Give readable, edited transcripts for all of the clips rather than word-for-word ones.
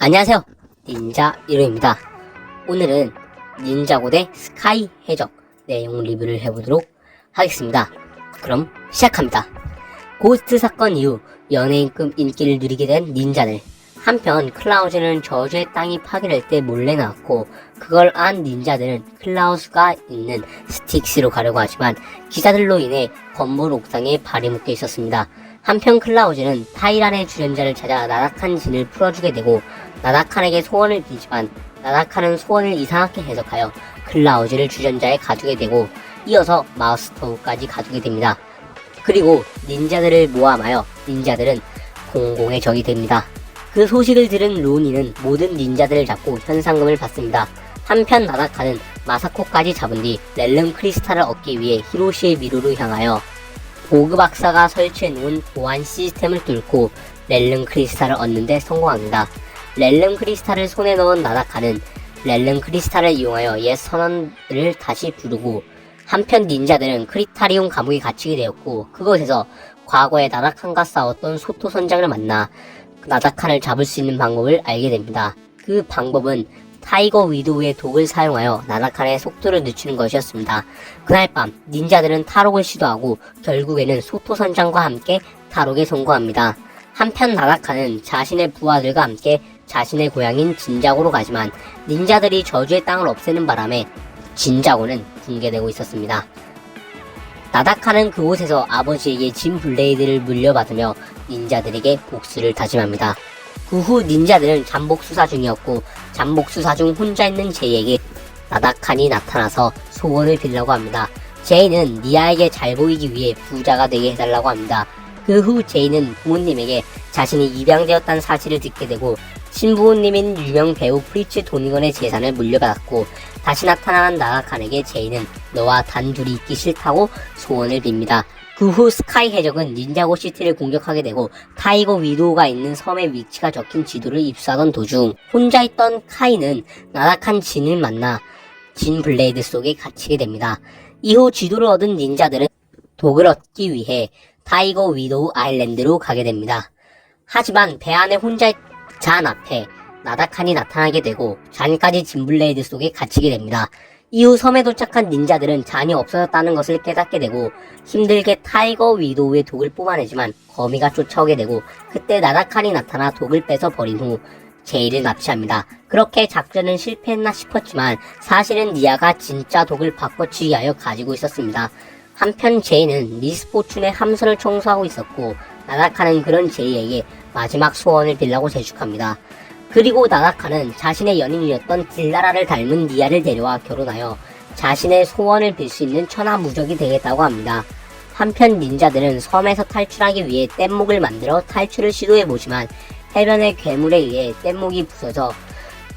안녕하세요, 닌자 1호입니다. 오늘은 닌자고 대 스카이 해적 내용 리뷰를 해보도록 하겠습니다. 그럼 시작합니다. 고스트 사건 이후 연예인급 인기를 누리게 된 닌자들. 한편 클라우즈는 저주의 땅이 파괴될 때 몰래 나왔고, 그걸 안 닌자들은 클라우스가 있는 스틱스로 가려고 하지만 기사들로 인해 건물 옥상에 발이 묶여 있었습니다. 한편 클라우즈는 타이란의 주전자를 찾아 나다칸 진을 풀어주게 되고, 나다칸에게 소원을 빌지만 나다칸은 소원을 이상하게 해석하여 클라우즈를 주전자에 가두게 되고, 이어서 마우스토우까지 가두게 됩니다. 그리고 닌자들을 모함하여 닌자들은 공공의 적이 됩니다. 그 소식을 들은 로니는 모든 닌자들을 잡고 현상금을 받습니다. 한편 나다칸은 마사코까지 잡은 뒤 렐름 크리스탈을 얻기 위해 히로시의 미로로 향하여 보그 박사가 설치해놓은 보안 시스템을 뚫고 렐름 크리스탈을 얻는 데 성공합니다. 렐름 크리스탈을 손에 넣은 나다칸은 렐름 크리스탈을 이용하여 옛 선원들을 다시 부르고, 한편 닌자들은 크리타리움 감옥에 갇히게 되었고, 그곳에서 과거에 나다칸과 싸웠던 소토 선장을 만나 나다칸을 잡을 수 있는 방법을 알게 됩니다. 그 방법은 타이거 위도우의 독을 사용하여 나다칸의 속도를 늦추는 것이었습니다. 그날 밤 닌자들은 탈옥을 시도하고 결국에는 소토 선장과 함께 탈옥에 성공합니다. 한편 나다칸은 자신의 부하들과 함께 자신의 고향인 진자고로 가지만 닌자들이 저주의 땅을 없애는 바람에 진자고는 붕괴되고 있었습니다. 나다칸은 그곳에서 아버지에게 진 블레이드를 물려받으며 닌자들에게 복수를 다짐합니다. 그 후 닌자들은 잠복 수사 중이었고, 잠복 수사 중 혼자 있는 제이에게 나다칸이 나타나서 소원을 빌려고 합니다. 제이는 니아에게 잘 보이기 위해 부자가 되게 해달라고 합니다. 그 후 제이는 부모님에게 자신이 입양되었다는 사실을 듣게 되고, 친부모님인 유명 배우 프리츠 도니건의 재산을 물려받았고, 다시 나타난 나다칸에게 제이는 너와 단둘이 있기 싫다고 소원을 빕니다. 그 후 스카이 해적은 닌자고 시티를 공격하게 되고, 타이거 위도우가 있는 섬의 위치가 적힌 지도를 입수하던 도중 혼자 있던 카이는 나다칸 진을 만나 진 블레이드 속에 갇히게 됩니다. 이후 지도를 얻은 닌자들은 독을 얻기 위해 타이거 위도우 아일랜드로 가게 됩니다. 하지만 배 안에 혼자 잔 앞에 나다칸이 나타나게 되고 잔까지 진블레이드 속에 갇히게 됩니다. 이후 섬에 도착한 닌자들은 잔이 없어졌다는 것을 깨닫게 되고 힘들게 타이거 위도우의 독을 뽑아내지만 거미가 쫓아오게 되고, 그때 나다칸이 나타나 독을 뺏어 버린 후 제이를 납치합니다. 그렇게 작전은 실패했나 싶었지만 사실은 니아가 진짜 독을 바꿔치기 위하여 가지고 있었습니다. 한편 제이는 리스포춘의 함선을 청소하고 있었고, 나다칸은 그런 제이에게 마지막 소원을 빌라고 재촉합니다. 그리고 나다칸은 자신의 연인이었던 딜라라를 닮은 니아를 데려와 결혼하여 자신의 소원을 빌 수 있는 천하무적이 되겠다고 합니다. 한편 닌자들은 섬에서 탈출하기 위해 뗏목을 만들어 탈출을 시도해보지만 해변의 괴물에 의해 뗏목이 부서져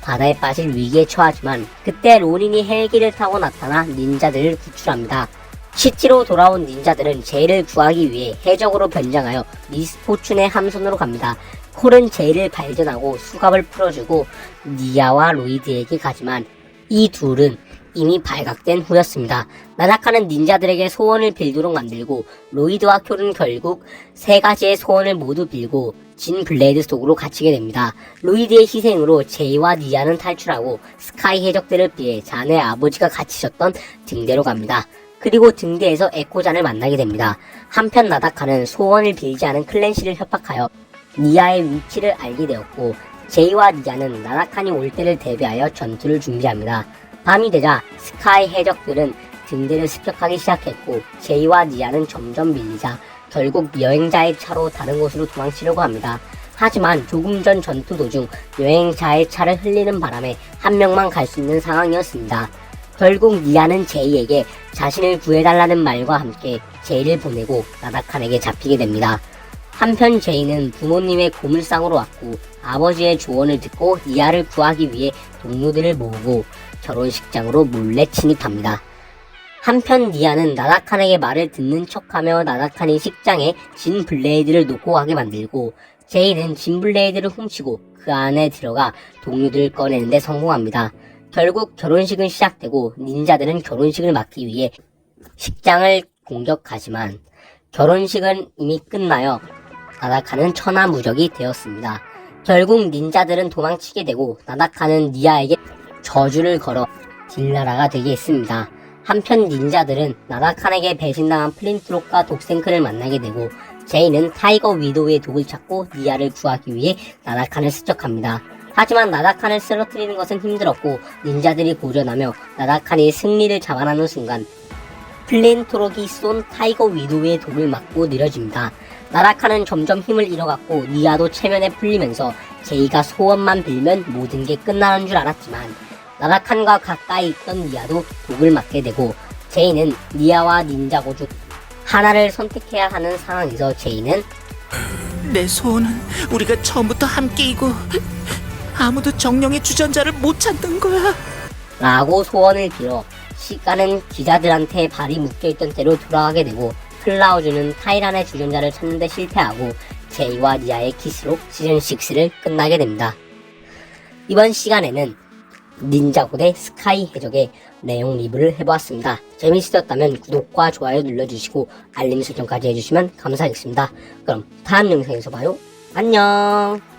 바다에 빠질 위기에 처하지만, 그때 로닌이 헬기를 타고 나타나 닌자들을 구출합니다. 시티로 돌아온 닌자들은 제이를 구하기 위해 해적으로 변장하여 리스포춘의 함선으로 갑니다. 콜은 제이를 발견하고 수갑을 풀어주고 니아와 로이드에게 가지만 이 둘은 이미 발각된 후였습니다. 나다칸은 닌자들에게 소원을 빌도록 만들고, 로이드와 콜은 결국 세 가지의 소원을 모두 빌고 진 블레이드 속으로 갇히게 됩니다. 로이드의 희생으로 제이와 니아는 탈출하고 스카이 해적들을 피해 잔의 아버지가 갇히셨던 등대로 갑니다. 그리고 등대에서 에코잔을 만나게 됩니다. 한편 나다칸은 소원을 빌지 않은 클랜시를 협박하여 니아의 위치를 알게 되었고, 제이와 니아는 나다칸이 올 때를 대비하여 전투를 준비합니다. 밤이 되자 스카이 해적들은 등대를 습격하기 시작했고, 제이와 니아는 점점 밀리자 결국 여행자의 차로 다른 곳으로 도망치려고 합니다. 하지만 조금 전 전투 도중 여행자의 차를 흘리는 바람에 한 명만 갈 수 있는 상황이었습니다. 결국 니아는 제이에게 자신을 구해달라는 말과 함께 제이를 보내고 나다칸에게 잡히게 됩니다. 한편 제이는 부모님의 고물상으로 왔고, 아버지의 조언을 듣고 니아를 구하기 위해 동료들을 모으고 결혼식장으로 몰래 침입합니다. 한편 니아는 나다칸에게 말을 듣는 척하며 나다칸이 식장에 진 블레이드를 놓고 가게 만들고, 제이는 진 블레이드를 훔치고 그 안에 들어가 동료들을 꺼내는데 성공합니다. 결국 결혼식은 시작되고 닌자들은 결혼식을 막기 위해 식장을 공격하지만 결혼식은 이미 끝나여 나다칸은 천하무적이 되었습니다. 결국 닌자들은 도망치게 되고 나나카는 니아에게 저주를 걸어 딜나라가 되게 했습니다. 한편 닌자들은 나나칸에게 배신당한 플린트록과 독생크를 만나게 되고 제이는 타이거 위도우의 독을 찾고 니아를 구하기 위해 나나칸을 습격합니다. 하지만 나나칸을 쓰러뜨리는 것은 힘들었고 닌자들이 고전하며 나나칸이 승리를 자만하는 순간 플린트록이 쏜 타이거 위도우의 독을 맞고 느려집니다. 나나칸은 점점 힘을 잃어갔고 니아도 체면에 풀리면서 제이가 소원만 빌면 모든 게 끝나는 줄 알았지만 나나칸과 가까이 있던 니아도 독을 맞게 되고 제이는 니아와 닌자고 중 하나를 선택해야 하는 상황에서 제이는 내 소원은 우리가 처음부터 함께이고 아무도 정령의 주전자를 못 찾는 거야. 라고 소원을 빌어 시간은 기자들한테 발이 묶여있던 때로 돌아가게 되고 클라우즈는 타이란의 주전자를 찾는데 실패하고 제이와 니아의 키스로 시즌6를 끝나게 됩니다. 이번 시간에는 닌자고 대 스카이 해적의 내용 리뷰를 해보았습니다. 재미있었다면 구독과 좋아요 눌러주시고 알림 설정까지 해주시면 감사하겠습니다. 그럼 다음 영상에서 봐요. 안녕.